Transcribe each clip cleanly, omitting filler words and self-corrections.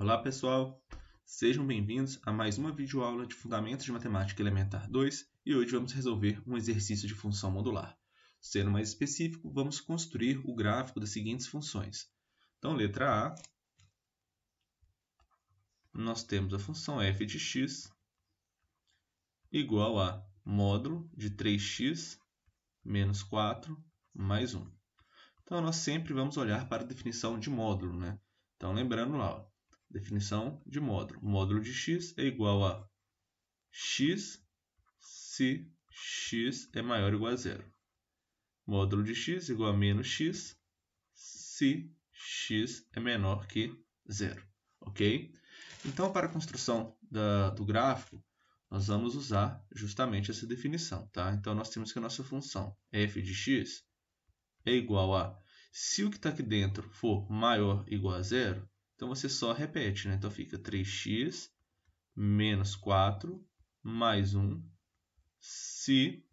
Olá pessoal, sejam bem-vindos a mais uma videoaula de Fundamentos de Matemática Elementar 2 e hoje vamos resolver um exercício de função modular. Sendo mais específico, vamos construir o gráfico das seguintes funções. Então, letra A, nós temos a função f de x igual a módulo de 3x menos 4 mais 1. Então, nós sempre vamos olhar para a definição de módulo, né? Então, lembrando lá, ó, definição de módulo. Módulo de x é igual a x se x é maior ou igual a zero. Módulo de x igual a menos x se x é menor que zero. Ok? Então, para a construção do gráfico, nós vamos usar justamente essa definição. Tá? Então, nós temos que a nossa função f de x é igual a, se o que está aqui dentro for maior ou igual a zero, então você só repete, né? Então fica 3x menos 4 mais 1, se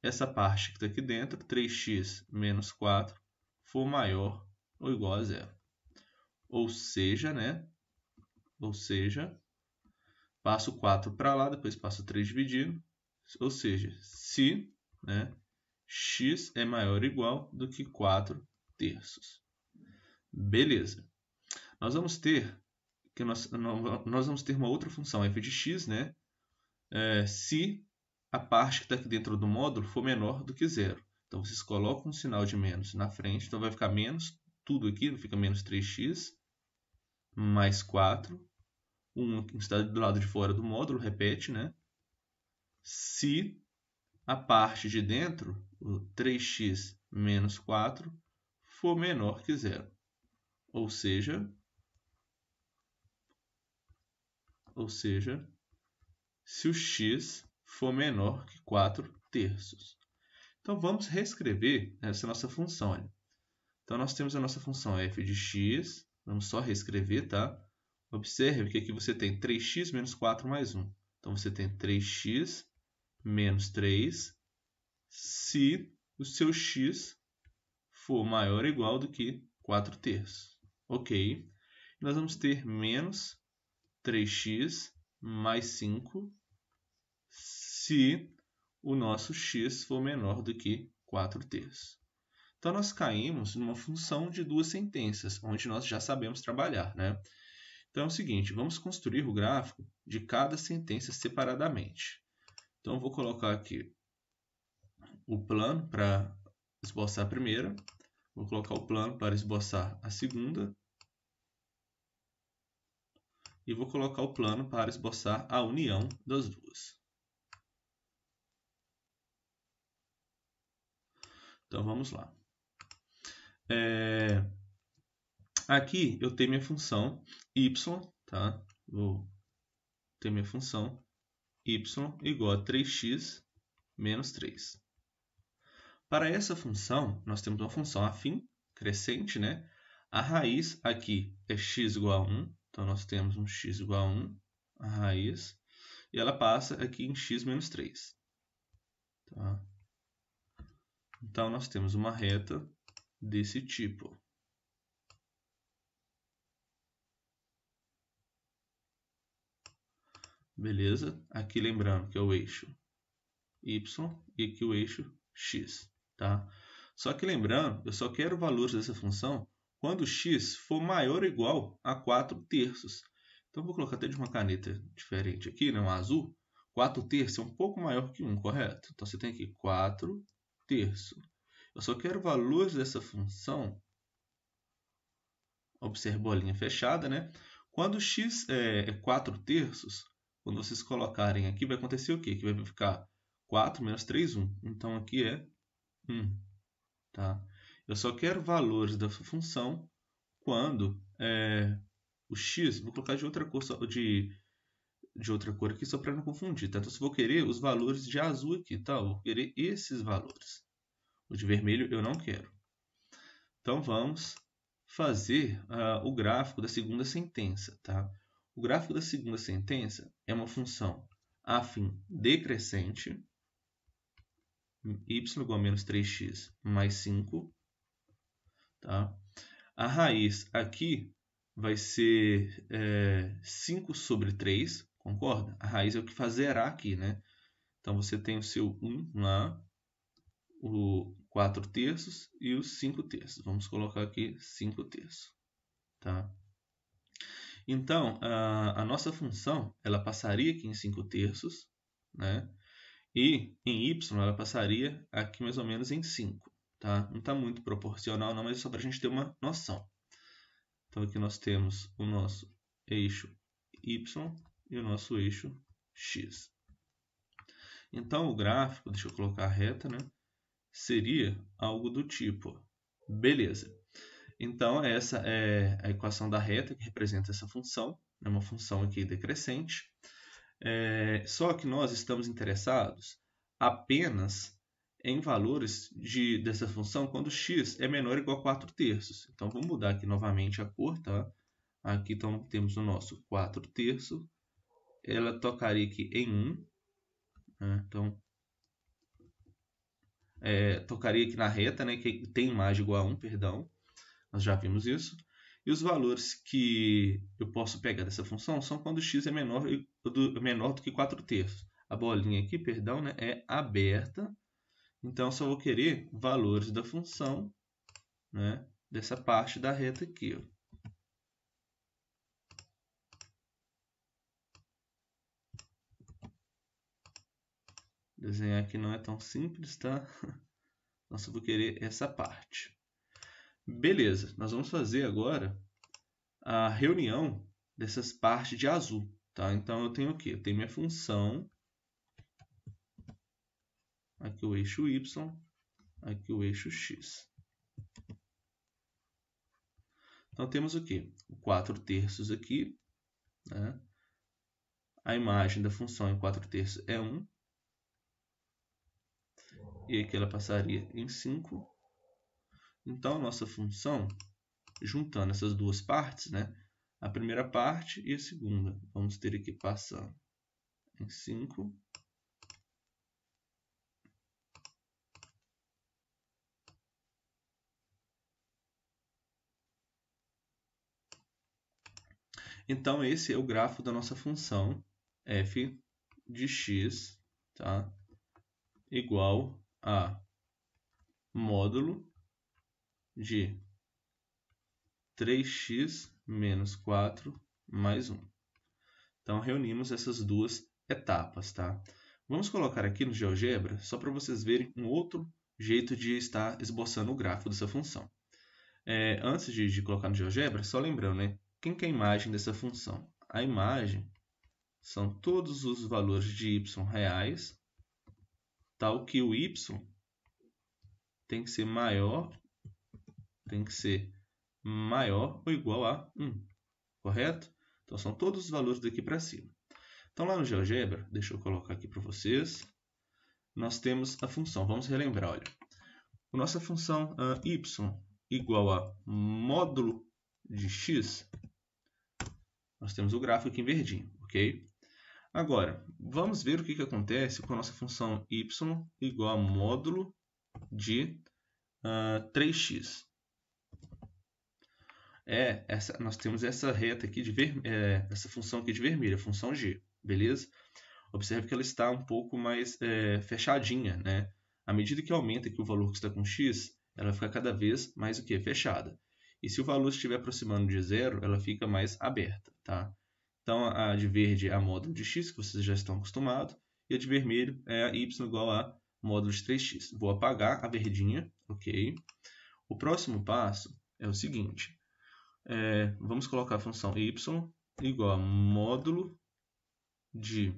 essa parte que está aqui dentro, 3x menos 4, for maior ou igual a zero. Ou seja, né? Ou seja, passo 4 para lá, depois passo 3 dividindo. Ou seja, se, né, x é maior ou igual do que 4 terços. Beleza. Nós vamos ter uma outra função f de x, né? Se a parte que está aqui dentro do módulo for menor do que zero. Então, vocês colocam um sinal de menos na frente, então vai ficar menos, tudo aqui fica menos 3x, mais 4, 1 que está do lado de fora do módulo, repete, né? Se a parte de dentro, o 3x menos 4, for menor que zero. Ou seja, se o x for menor que 4 terços. Então, vamos reescrever essa nossa função. Olha. Então, nós temos a nossa função f de x. Vamos só reescrever, tá? Observe que aqui você tem 3x menos 4 mais 1. Então, você tem 3x menos 3 se o seu x for maior ou igual do que 4 terços. Ok? Nós vamos ter menos 3x mais 5 se o nosso x for menor do que 4 terços. Então, nós caímos numa função de duas sentenças, onde nós já sabemos trabalhar, né? Então, é o seguinte, vamos construir o gráfico de cada sentença separadamente. Então, eu vou colocar aqui o plano para esboçar a primeira, vou colocar o plano para esboçar a segunda, e vou colocar o plano para esboçar a união das duas. Então, vamos lá. Aqui eu tenho minha função y, tá? Vou ter minha função y igual a 3x menos 3. Para essa função, nós temos uma função afim, crescente, né? A raiz aqui é x igual a 1, então nós temos um x igual a 1, a raiz, e ela passa aqui em x menos 3. Tá? Então, nós temos uma reta desse tipo. Beleza? Aqui lembrando que é o eixo y e aqui o eixo x. Tá? Só que lembrando, eu só quero valores dessa função quando x for maior ou igual a 4 terços. Então, vou colocar até de uma caneta diferente aqui, né? Um azul. 4 terços é um pouco maior que 1, correto? Então, você tem aqui 4 terços. Eu só quero valores dessa função, observe bolinha fechada, né? Quando x é 4 terços, quando vocês colocarem aqui, vai acontecer o quê? Que vai ficar 4 menos 3, 1. Então, aqui é 1. Tá? Eu só quero valores da função quando o x, vou colocar de outra cor, de outra cor aqui só para não confundir. Tá? Então, se eu vou querer os valores de azul aqui, tá? Eu vou querer esses valores. O de vermelho eu não quero. Então, vamos fazer o gráfico da segunda sentença. Tá? O gráfico da segunda sentença é uma função afim decrescente, y igual a menos 3x mais 5. Tá? A raiz aqui vai ser 5 sobre 3, concorda? A raiz é o que faz zerar aqui, né? Então, você tem o seu 1 lá, o 4 terços e os 5 terços. Vamos colocar aqui 5 terços, tá? Então, a nossa função, ela passaria aqui em 5 terços, né? E em y ela passaria aqui mais ou menos em 5, tá? Não está muito proporcional não, mas é só para a gente ter uma noção. Então aqui nós temos o nosso eixo y e o nosso eixo x. Então o gráfico, deixa eu colocar a reta, né? Seria algo do tipo, beleza. Então essa é a equação da reta que representa essa função, é uma função aqui decrescente. Só que nós estamos interessados apenas em valores dessa função quando x é menor ou igual a 4 terços. Então, vamos mudar aqui novamente a cor, tá? Aqui então, temos o nosso 4 terços. Ela tocaria aqui em 1. Né? Então, tocaria aqui na reta, né? Que tem imagem igual a 1, perdão. Nós já vimos isso. E os valores que eu posso pegar dessa função são quando x é menor do que 4 terços. A bolinha aqui, perdão, né, é aberta. Então, eu só vou querer valores da função, né, dessa parte da reta aqui. Ó. Desenhar aqui não é tão simples, tá? Então, só vou querer essa parte. Beleza, nós vamos fazer agora a reunião dessas partes de azul. Tá? Então, eu tenho o quê? Eu tenho minha função, aqui o eixo y, aqui o eixo x. Então, temos o quê? O 4 terços aqui. Né? A imagem da função em 4 terços é 1. E aqui ela passaria em 5. Então, a nossa função, juntando essas duas partes, né? A primeira parte e a segunda, vamos ter aqui passando em 5. Então, esse é o grafo da nossa função f de x, tá? Igual a módulo de 3x menos 4 mais 1. Então, reunimos essas duas etapas, tá? Vamos colocar aqui no GeoGebra, só para vocês verem um outro jeito de estar esboçando o gráfico dessa função. Antes de colocar no GeoGebra, só lembrando, né? Quem que é a imagem dessa função? A imagem são todos os valores de y reais, tal que o y tem que ser maior ou igual a 1, correto? Então, são todos os valores daqui para cima. Então, lá no GeoGebra, deixa eu colocar aqui para vocês, nós temos a função, vamos relembrar, olha. A nossa função y igual a módulo de x, nós temos o gráfico aqui em verdinho, ok? Agora, vamos ver o que acontece com a nossa função y igual a módulo de 3x. Nós temos essa reta aqui, essa função aqui de vermelho, a função g, beleza? Observe que ela está um pouco mais fechadinha, né? À medida que aumenta aqui o valor que está com x, ela fica cada vez mais o quê? Fechada. E se o valor estiver aproximando de zero, ela fica mais aberta, tá? Então, a de verde é a módulo de x, que vocês já estão acostumados, e a de vermelho é a y igual a módulo de 3x. Vou apagar a verdinha, ok? O próximo passo é o seguinte. Vamos colocar a função y igual a módulo de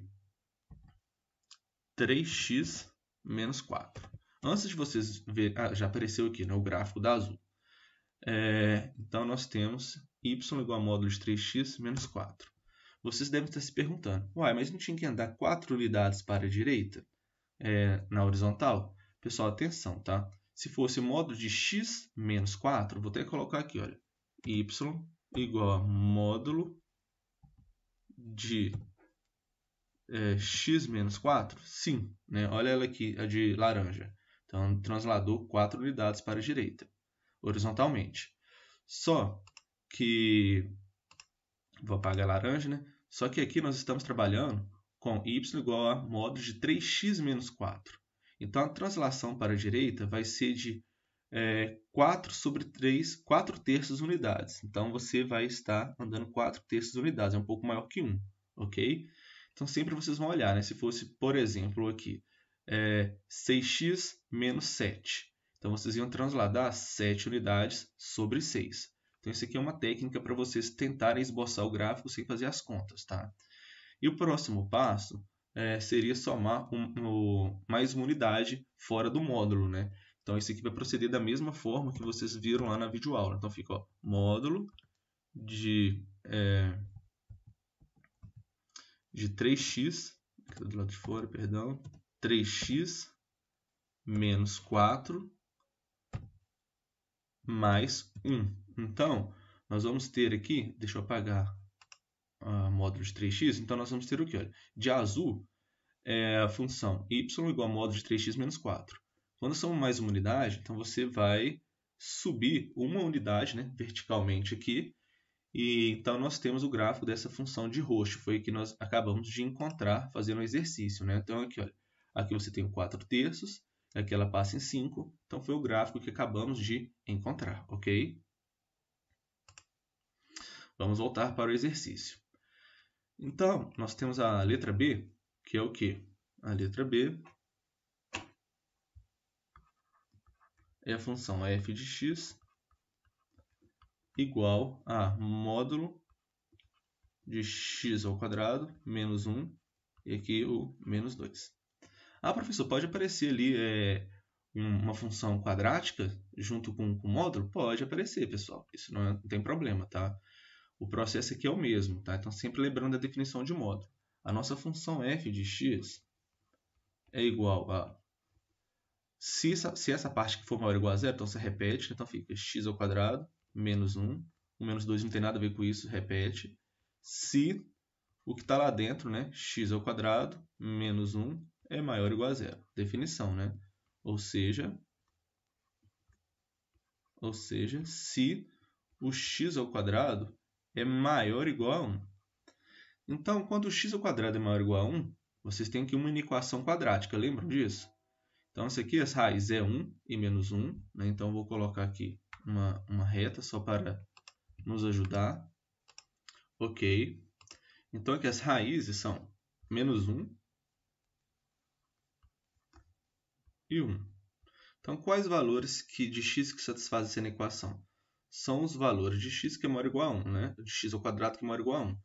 3x menos 4. Antes de vocês verem, já apareceu aqui, né, o gráfico da azul. Então, nós temos y igual a módulo de 3x menos 4. Vocês devem estar se perguntando, uai, mas não tinha que andar 4 unidades para a direita na horizontal? Pessoal, atenção, tá? Se fosse módulo de x menos 4, vou até colocar aqui, olha, y igual a módulo de x menos 4? Sim, né? Olha ela aqui, a de laranja. Então, transladou 4 unidades para a direita, horizontalmente. Só que Vou apagar a laranja, né? Só que aqui nós estamos trabalhando com y igual a módulo de 3x menos 4. Então, a translação para a direita vai ser de 4 sobre 3, 4 terços unidades. Então, você vai estar andando 4 terços unidades, é um pouco maior que 1, ok? Então, sempre vocês vão olhar, né? Se fosse, por exemplo, aqui, 6x menos 7. Então, vocês iam transladar 7 unidades sobre 6. Então, isso aqui é uma técnica para vocês tentarem esboçar o gráfico sem fazer as contas, tá? E o próximo passo seria somar mais uma unidade fora do módulo, né? Então, esse aqui vai proceder da mesma forma que vocês viram lá na videoaula. Então, fica ó, módulo de 3x, aqui do lado de fora, perdão, 3x menos 4 mais 1. Então, nós vamos ter aqui, deixa eu apagar o módulo de 3x, então nós vamos ter o que? Olha, de azul é a função y igual a módulo de 3x menos 4. Quando são mais uma unidade, então você vai subir uma unidade, né, verticalmente aqui, e então nós temos o gráfico dessa função de roxo, foi o que nós acabamos de encontrar fazendo o exercício, né? Então aqui, olha, aqui você tem 4 terços, aqui ela passa em 5, então foi o gráfico que acabamos de encontrar, ok? Vamos voltar para o exercício. Então, nós temos a letra B, que é o quê? A letra B é a função f de x igual a módulo de x ao quadrado menos 1 e aqui o menos 2. Ah, professor, pode aparecer ali uma função quadrática junto com o módulo? Pode aparecer, pessoal. Isso não tem problema, tá? O processo aqui é o mesmo, tá? Então, sempre lembrando da definição de módulo. A nossa função f de x é igual a... Se essa parte que for maior ou igual a zero, então você repete. Então, fica x ao quadrado menos 1. O menos 2 não tem nada a ver com isso, repete. Se o que está lá dentro, né, x ao quadrado menos 1, é maior ou igual a zero. Definição, né? Ou seja, se o x ao quadrado é maior ou igual a 1. Então, quando o x ao quadrado é maior ou igual a 1, vocês têm aqui uma inequação quadrática, lembram disso? Então, isso aqui, as raízes é 1 e menos 1, né? Então, eu vou colocar aqui uma reta só para nos ajudar. Ok. Então, aqui as raízes são menos 1 e 1. Então, quais valores de x que satisfazem essa equação? São os valores de x que é maior ou igual a 1, né? De x ao quadrado que é maior ou igual a 1.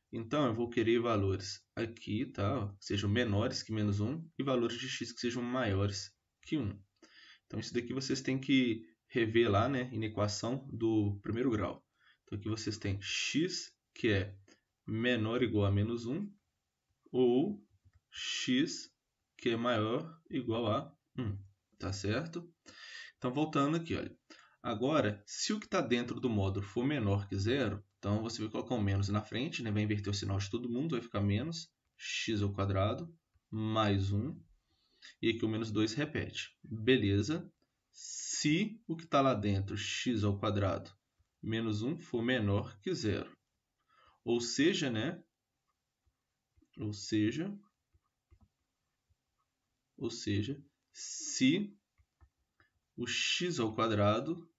Então, eu vou querer valores aqui, tá? Que sejam menores que menos 1 e valores de x que sejam maiores que 1. Então, isso daqui vocês têm que rever lá, né, na equação do primeiro grau. Então, aqui vocês têm x, que é menor ou igual a menos 1, ou x, que é maior ou igual a 1. Tá certo? Então, voltando aqui, olha. Agora, se o que está dentro do módulo for menor que zero, então você vai colocar um menos na frente, né? Vai inverter o sinal de todo mundo, vai ficar menos x ao quadrado mais 1. E aqui o menos 2 repete. Beleza. Se o que está lá dentro, x ao quadrado menos 1, for menor que zero. Ou seja, né? Ou seja, se o x ao quadrado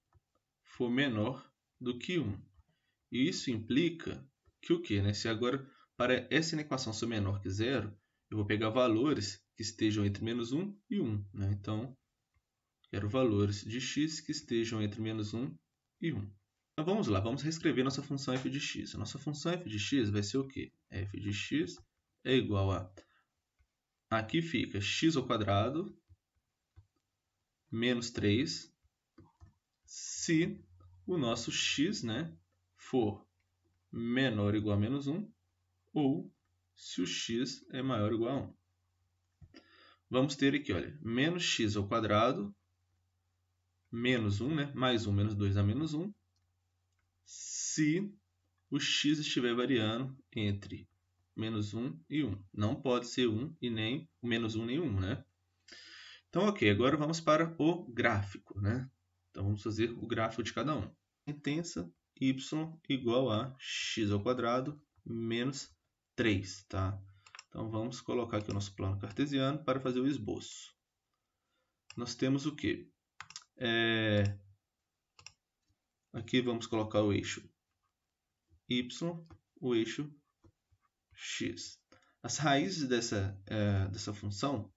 for menor do que 1. E isso implica que o quê? Né? Se agora, para essa equação ser menor que zero, eu vou pegar valores que estejam entre menos 1 e 1. Né? Então, quero valores de x que estejam entre menos 1 e 1. Então, vamos lá, vamos reescrever nossa função f de x. A nossa função f de x vai ser o quê? F de x é igual a... Aqui fica x ao quadrado menos 3 se o nosso x, né, for menor ou igual a menos 1 ou se o x é maior ou igual a 1. Vamos ter aqui, olha, menos x ao quadrado menos 1, né, mais 1 menos 2 a menos 1, se o x estiver variando entre menos 1 e 1. Não pode ser 1 e nem menos 1 nem 1, né? Então, ok, agora vamos para o gráfico, né? Então, vamos fazer o gráfico de cada um. Intensa y igual a x ao quadrado menos 3, tá? Então, vamos colocar aqui o nosso plano cartesiano para fazer o esboço. Nós temos o quê? Aqui vamos colocar o eixo y, o eixo x. As raízes dessa função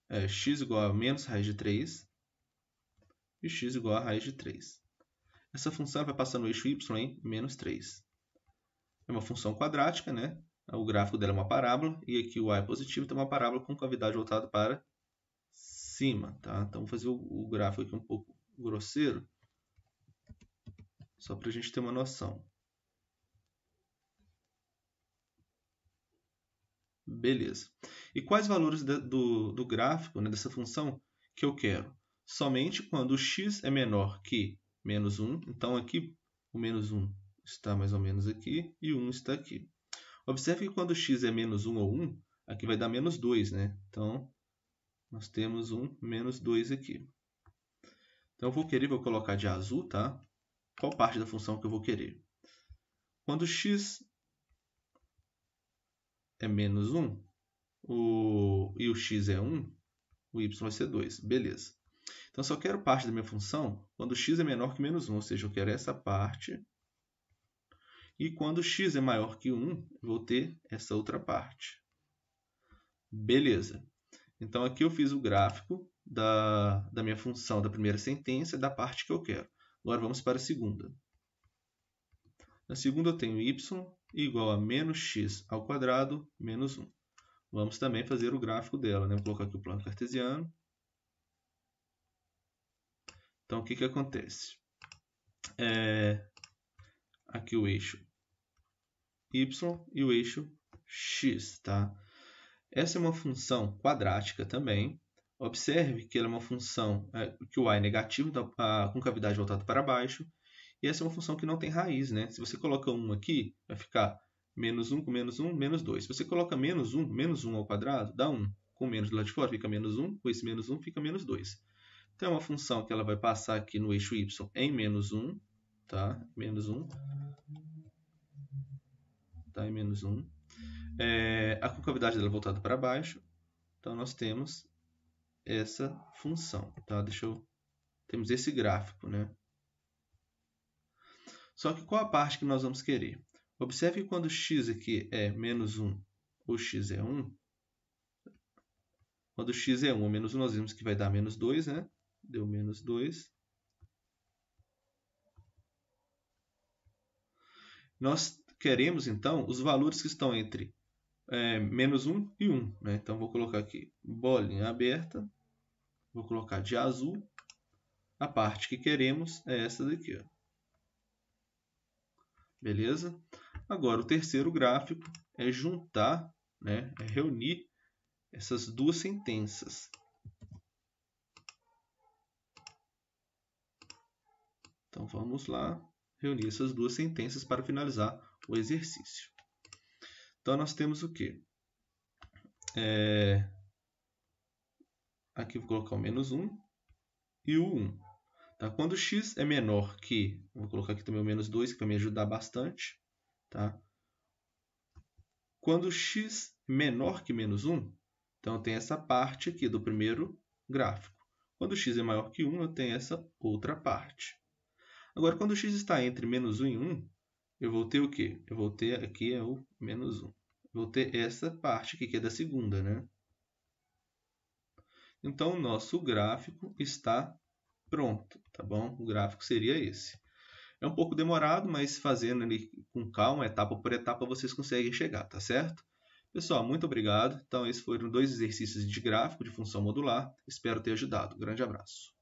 é x igual a menos raiz de 3 e x igual a raiz de 3. Essa função vai passar no eixo y em menos 3. É uma função quadrática, né? O gráfico dela é uma parábola, e aqui o a é positivo, então é uma parábola com cavidade voltada para cima, tá? Então, vou fazer o gráfico aqui um pouco grosseiro, só para a gente ter uma noção. Beleza. E quais valores do gráfico, né, dessa função que eu quero? Somente quando o x é menor que menos 1. Então, aqui o menos 1 está mais ou menos aqui e o 1 está aqui. Observe que quando x é menos 1 ou 1, aqui vai dar menos 2, né? Então, nós temos um menos 2 aqui. Então, eu vou colocar de azul, tá? Qual parte da função que eu vou querer? Quando x é menos 1 e o x é 1, o y vai ser 2. Beleza. Então, só quero parte da minha função quando x é menor que menos 1, ou seja, eu quero essa parte. E quando x é maior que 1, eu vou ter essa outra parte. Beleza. Então, aqui eu fiz o gráfico da minha função da primeira sentença, da parte que eu quero. Agora, vamos para a segunda. Na segunda, eu tenho y igual a menos x ao quadrado menos 1. Vamos também fazer o gráfico dela, né? Vou colocar aqui o plano cartesiano. Então, o que acontece? Aqui o eixo y e o eixo x, tá? Essa é uma função quadrática também. Observe que ela é uma função que o a é negativo, com cavidade voltada para baixo. E essa é uma função que não tem raiz, né? Se você coloca 1 aqui, vai ficar menos 1 com menos 1, menos 2. Se você coloca menos 1 ao quadrado, dá 1. Com menos do lado de fora, fica menos 1. Com esse menos 1, fica menos 2. Então, é uma função que ela vai passar aqui no eixo y em menos 1. Tá? Menos 1. Tá? Em menos 1. A concavidade dela é voltada para baixo. Então, nós temos essa função. Tá? Temos esse gráfico, né? Só que qual a parte que nós vamos querer? Observe que quando x aqui é menos 1 ou x é 1, quando x é 1 ou menos 1, nós vimos que vai dar menos 2, né? Deu menos 2. Nós queremos, então, os valores que estão entre menos 1 e 1. Né? Então, vou colocar aqui bolinha aberta. Vou colocar de azul. A parte que queremos é essa daqui. Ó. Beleza? Agora, o terceiro gráfico é juntar, né? É reunir essas duas sentenças. Então, vamos lá reunir essas duas sentenças para finalizar o exercício. Então, nós temos o quê? Aqui vou colocar o menos 1 e o 1. Tá? Quando x é menor que... Vou colocar aqui também o menos 2, que vai me ajudar bastante. Tá? Quando x é menor que menos 1, então eu tenho essa parte aqui do primeiro gráfico. Quando x é maior que 1, eu tenho essa outra parte. Agora, quando x está entre menos 1 e 1, eu vou ter o quê? Eu vou ter aqui o menos 1. Vou ter essa parte aqui, que é da segunda, né? Então, o nosso gráfico está pronto, tá bom? O gráfico seria esse. É um pouco demorado, mas fazendo ali com calma, etapa por etapa, vocês conseguem chegar, tá certo? Pessoal, muito obrigado. Então, esses foram 2 exercícios de gráfico de função modular. Espero ter ajudado. Grande abraço.